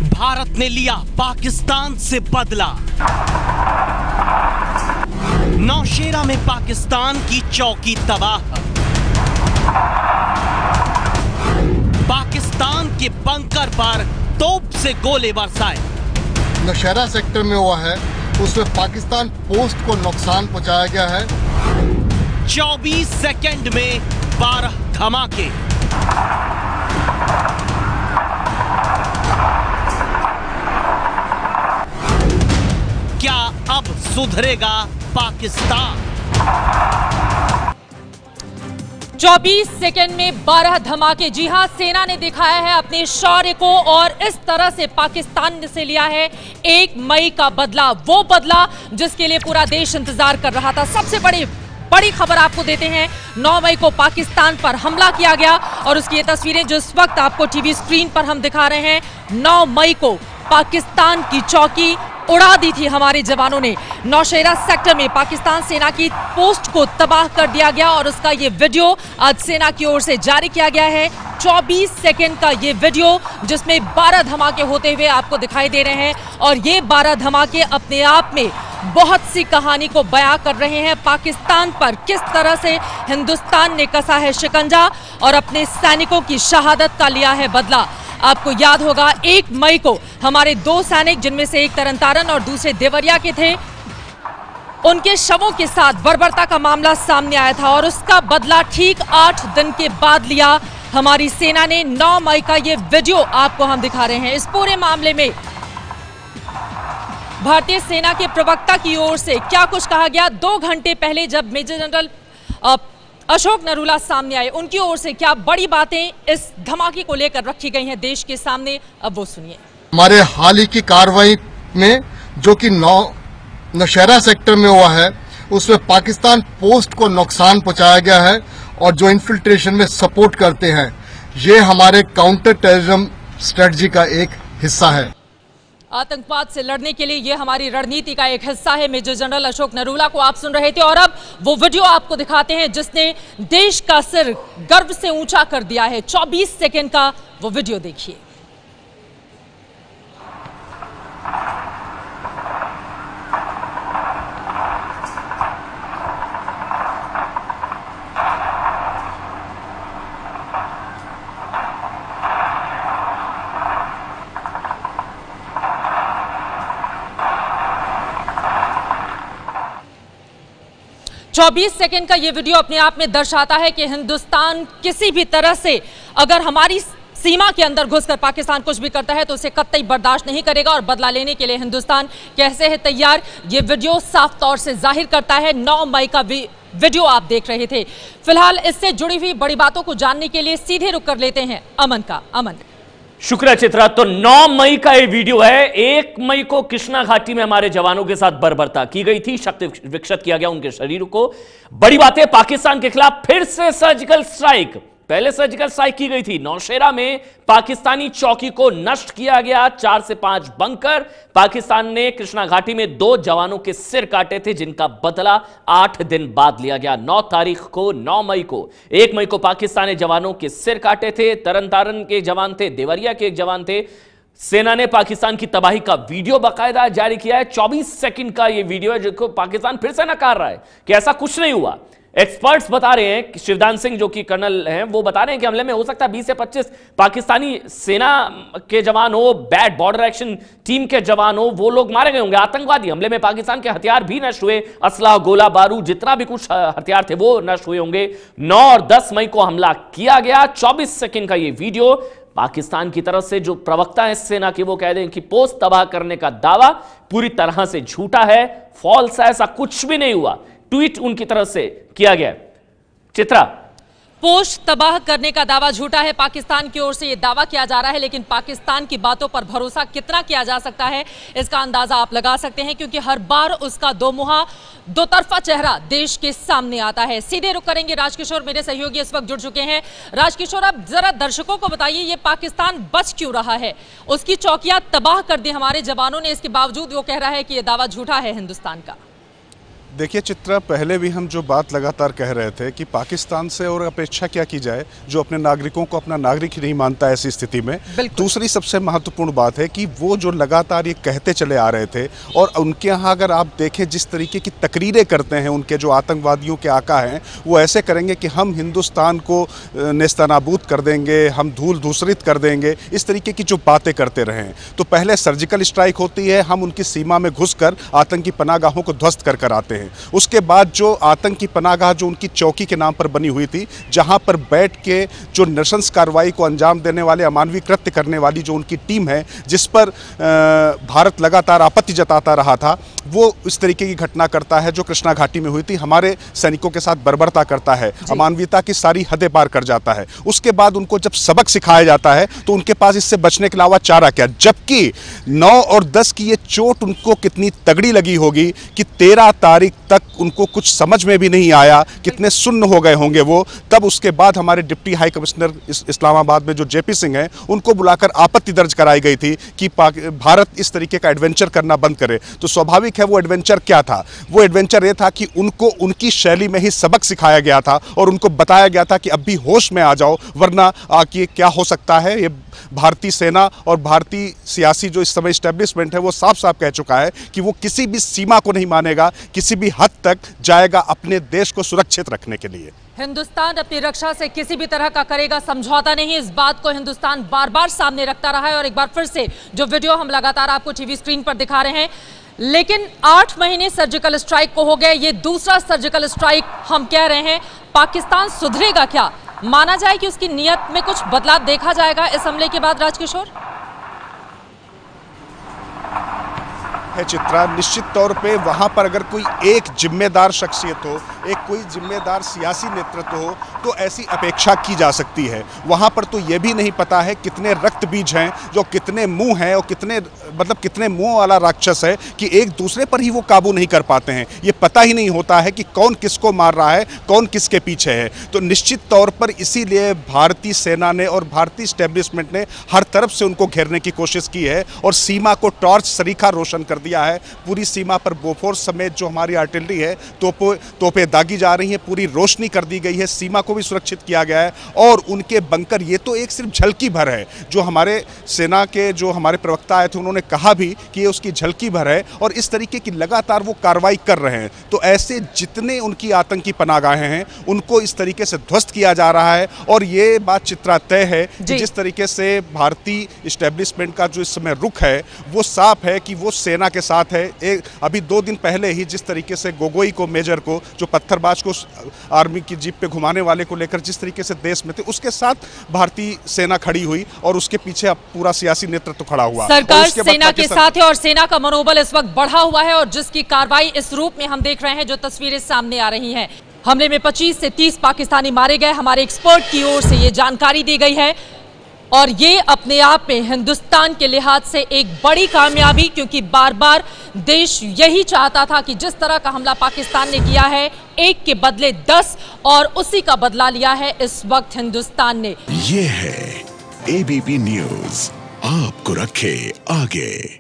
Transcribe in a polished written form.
भारत ने लिया पाकिस्तान से बदला। नौशेरा में पाकिस्तान की चौकी तबाह। पाकिस्तान के बंकर पर तोप से गोले बरसाए। नौशेरा सेक्टर में हुआ है, उसमें पाकिस्तान पोस्ट को नुकसान पहुंचाया गया है। 24 सेकंड में 12 धमाके। क्या अब सुधरेगा पाकिस्तान? 24 सेकंड में 12 धमाके। जी हां, सेना ने दिखाया है अपने शौर्य को और इस तरह से पाकिस्तान से लिया है 1 मई का बदला, वो बदला जिसके लिए पूरा देश इंतजार कर रहा था। सबसे बड़ी खबर आपको देते हैं, 9 मई को पाकिस्तान पर हमला किया गया और उसकी ये तस्वीरें जो इस वक्त आपको टीवी स्क्रीन पर हम दिखा रहे हैं। 9 मई को पाकिस्तान की चौकी उड़ा दी थी हमारे जवानों ने। नौशेरा सेक्टर में पाकिस्तान सेना की पोस्ट को तबाह कर दिया गया और उसका ये वीडियो आज सेना की ओर से जारी किया गया है। 24 सेकंड का ये वीडियो जिसमें 12 धमाके होते हुए आपको दिखाई दे रहे हैं और ये 12 धमाके अपने आप में बहुत सी कहानी को बयां कर रहे हैं। पाकिस्तान पर किस तरह से हिंदुस्तान ने कसा है शिकंजा और अपने सैनिकों की शहादत का लिया है बदला। आपको याद होगा 1 मई को हमारे 2 सैनिक, जिनमें से एक तरनतारन और दूसरे देवरिया के थे, उनके शवों के साथ बर्बरता का मामला सामने आया था और उसका बदला ठीक 8 दिन के बाद लिया हमारी सेना ने। 9 मई का ये वीडियो आपको हम दिखा रहे हैं। इस पूरे मामले में भारतीय सेना के प्रवक्ता की ओर से क्या कुछ कहा गया, 2 घंटे पहले जब मेजर जनरल अशोक नरूला सामने आए, उनकी ओर से क्या बड़ी बातें इस धमाके को लेकर रखी गई हैं देश के सामने, अब वो सुनिए। हमारे हाल ही की कार्रवाई में जो कि नौशेरा सेक्टर में हुआ है, उसमें पाकिस्तान पोस्ट को नुकसान पहुंचाया गया है और जो इन्फिल्ट्रेशन में सपोर्ट करते हैं, ये हमारे काउंटर टेररिज्म स्ट्रेटजी का एक हिस्सा है। आतंकवाद से लड़ने के लिए ये हमारी रणनीति का एक हिस्सा है। मेजर जनरल अशोक नरूला को आप सुन रहे थे और अब वो वीडियो आपको दिखाते हैं जिसने देश का सिर गर्व से ऊंचा कर दिया है। 24 सेकंड का वो वीडियो देखिए। चौबीस सेकंड का ये वीडियो अपने आप में दर्शाता है कि हिंदुस्तान किसी भी तरह से अगर हमारी सीमा के अंदर घुसकर पाकिस्तान कुछ भी करता है तो उसे कतई बर्दाश्त नहीं करेगा और बदला लेने के लिए हिंदुस्तान कैसे है तैयार, ये वीडियो साफ तौर से जाहिर करता है। 9 मई का वीडियो आप देख रहे थे। फिलहाल इससे जुड़ी हुई बड़ी बातों को जानने के लिए सीधे रुक कर लेते हैं अमन का। अमन, शुक्रिया चित्रा। तो 9 मई का ये वीडियो है। 1 मई को कृष्णा घाटी में हमारे जवानों के साथ बर्बरता की गई थी, शक्ति विकसित किया गया उनके शरीर को। बड़ी बात है, पाकिस्तान के खिलाफ फिर से सर्जिकल स्ट्राइक। पहले सर्जिकल स्ट्राइक की गई थी नौशेरा में, पाकिस्तानी चौकी को नष्ट किया गया। 4 से 5 बंकर पाकिस्तान ने कृष्णा घाटी में 2 जवानों के सिर काटे थे, जिनका बदला 8 दिन बाद लिया गया। 9 तारीख को, 9 मई को, 1 मई को पाकिस्तानी जवानों के सिर काटे थे। तरनतारन के जवान थे, देवरिया के एक जवान थे। सेना ने पाकिस्तान की तबाही का वीडियो बाकायदा जारी किया है। 24 सेकंड का यह वीडियो है जिसको पाकिस्तान फिर से नकार रहा है कि ऐसा कुछ नहीं हुआ। एक्सपर्ट्स बता रहे हैं कि शिवदान सिंह जो कि कर्नल हैं, वो बता रहे हैं कि हमले में हो सकता है 20 से 25 पाकिस्तानी सेना के जवान हो, बैड बॉर्डर एक्शन टीम के जवान हो, वो लोग मारे गए होंगे। आतंकवादी हमले में पाकिस्तान के हथियार भी नष्ट हुए, असला, गोला बारूद, जितना भी कुछ हथियार थे वो नष्ट हुए होंगे। 9 और 10 मई को हमला किया गया। 24 सेकंड का ये वीडियो पाकिस्तान की तरफ से जो प्रवक्ता है सेना के, वो कह रहे हैं कि पोस्ट तबाह करने का दावा पूरी तरह से झूठा है, फॉल्स है, ऐसा कुछ भी नहीं हुआ। ट्वीट उनकी तरफ से किया गया। चित्रा, पोस्ट तबाह करने का दावा झूठा है, पाकिस्तान की ओर से यह दावा किया जा रहा है, लेकिन पाकिस्तान की बातों पर भरोसा कितना किया जा सकता है इसका अंदाजा आप लगा सकते हैं, क्योंकि हर बार उसका दोमुहा, दो तरफा चेहरा देश के सामने आता है। सीधे रुक करेंगे राजकिशोर, मेरे सहयोगी इस वक्त जुड़ चुके हैं। राजकिशोर, अब जरा दर्शकों को बताइए, ये पाकिस्तान बच क्यों रहा है? उसकी चौकियां तबाह कर दी हमारे जवानों ने, इसके बावजूद वो कह रहा है कि यह दावा झूठा है हिंदुस्तान का। देखिए चित्रा, पहले भी हम जो बात लगातार कह रहे थे कि पाकिस्तान से और अपेक्षा क्या की जाए जो अपने नागरिकों को अपना नागरिक ही नहीं मानता ऐसी स्थिति में। दूसरी सबसे महत्वपूर्ण बात है कि वो जो लगातार ये कहते चले आ रहे थे और उनके यहाँ अगर आप देखें जिस तरीके की तकरीरें करते हैं उनके जो आतंकवादियों के आका हैं, वो ऐसे करेंगे कि हम हिंदुस्तान को नेस्तनाबूद कर देंगे, हम धूल धूसरित कर देंगे, इस तरीके की जो बातें करते रहे हैं। तो पहले सर्जिकल स्ट्राइक होती है, हम उनकी सीमा में घुसकर आतंकी पनाहगाहों को ध्वस्त कर आते हैं। उसके बाद जो आतंकी पनाहगाह जो उनकी चौकी के नाम पर बनी हुई थी, जहां पर बैठ के जो नृशंस कार्रवाई को अंजाम देने वाले, अमानवीय कृत्य करने वाली जो उनकी टीम है, जिस पर भारत लगातार आपत्ति जताता रहा था, वो इस तरीके की घटना करता है जो कृष्णा घाटी में हुई थी। हमारे सैनिकों के साथ बर्बरता करता है, अमानवीयता की सारी हदें पार कर जाता है। उसके बाद उनको जब सबक सिखाया जाता है तो उनके पास इससे बचने के अलावा चारा क्या, जबकि 9 और 10 की ये चोट उनको कितनी तगड़ी लगी होगी कि 13 तारीख तक उनको कुछ समझ में भी नहीं आया, कितने सुन्न हो गए होंगे वो। तब उसके बाद हमारे डिप्टी हाई कमिश्नर इस्लामाबाद में जो जेपी सिंह हैं, उनको बुलाकर आपत्ति दर्ज कराई गई थी कि भारत इस तरीके का एडवेंचर करना बंद करे। तो स्वाभाविक है वो एडवेंचर क्या था, वो एडवेंचर ये था कि उनको उनकी शैली में ही सबक सिखाया गया था और उनको बताया गया था कि अब भी होश में आ जाओ, वरना आके क्या हो सकता है। ये भारतीय सेना और भारतीय सियासी जो इस समय इस्टेब्लिशमेंट है वो साफ साफ कह चुका है कि वो किसी भी सीमा को नहीं मानेगा, किसी भी हद तक जाएगा अपने देश को सुरक्षित रखने के लिए। हिंदुस्तान अपनी रक्षा से किसी भी तरह का करेगा समझौता नहीं, इस बात को हिंदुस्तान बार बार सामने रखता रहा है। और एक बार फिर से जो वीडियो हम लगातार आपको टीवी स्क्रीन पर दिखा रहे हैं, लेकिन 8 महीने सर्जिकल स्ट्राइक को हो गए, ये दूसरा सर्जिकल स्ट्राइक हम कह रहे हैं। पाकिस्तान सुधरेगा क्या? माना जाए कि उसकी नीयत में कुछ बदलाव देखा जाएगा इस हमले के बाद, राजकिशोर? है चित्रा, निश्चित तौर पे वहाँ पर अगर कोई एक जिम्मेदार शख्सियत हो, एक कोई जिम्मेदार सियासी नेतृत्व हो, तो ऐसी अपेक्षा की जा सकती है। वहाँ पर तो ये भी नहीं पता है कितने रक्त बीज हैं, जो कितने मुंह हैं और कितने मुंह वाला राक्षस है कि एक दूसरे पर ही वो काबू नहीं कर पाते हैं। ये पता ही नहीं होता है कि कौन किसको मार रहा है, कौन किसके पीछे है। तो निश्चित तौर पर इसीलिए भारतीय सेना ने और भारतीय इस्टेब्लिशमेंट ने हर तरफ से उनको घेरने की कोशिश की है और सीमा को टॉर्च सरीखा रोशन कर दिया है। पूरी सीमा पर बोफोर्स समेत जो हमारी आर्टिलरी है, तोपें दागी जा रही हैं, पूरी रोशनी कर दी गई है, सीमा को भी सुरक्षित किया गया है। और उनके बंकर, ये तो एक सिर्फ झलकी भर है। जो हमारे सेना के जो हमारे प्रवक्ता आए थे उन्होंने कहा भी कि ये उसकी झलकी भर है और इस तरीके की लगातार वो कार्रवाई कर रहे हैं। तो ऐसे जितने उनकी आतंकी पनाहगाहें हैं उनको इस तरीके से ध्वस्त किया जा रहा है। और ये बात चित्रा तय है कि जिस तरीके से भारतीय इस्टेब्लिशमेंट का जो इस समय रुख है वो साफ है कि वो सेना के साथ है। अभी 2 दिन पहले ही जिस तरीके से गोगोई को, मेजर को, जो पत्थरबाज को आर्मी की जीप पे घुमाने वाले को लेकर जिस तरीके से देश में थे, उसके साथ भारतीय सेना खड़ी हुई और उसके पीछे पूरा सियासी नेतृत्व खड़ा हुआ। सरकार सेना के साथ है और सेना का मनोबल इस वक्त बढ़ा हुआ है और जिसकी कार्रवाई इस रूप में हम देख रहे हैं, जो तस्वीरें सामने आ रही हैं। हमले में 25 से 30 पाकिस्तानी मारे गए, हमारे एक्सपर्ट की ओर से ये जानकारी दी गई है। और ये अपने आप में हिंदुस्तान के लिहाज से एक बड़ी कामयाबी, क्योंकि बार बार देश यही चाहता था कि जिस तरह का हमला पाकिस्तान ने किया है, एक के बदले 10, और उसी का बदला लिया है इस वक्त हिंदुस्तान ने। ये है एबीपी न्यूज़, आपको रखे आगे।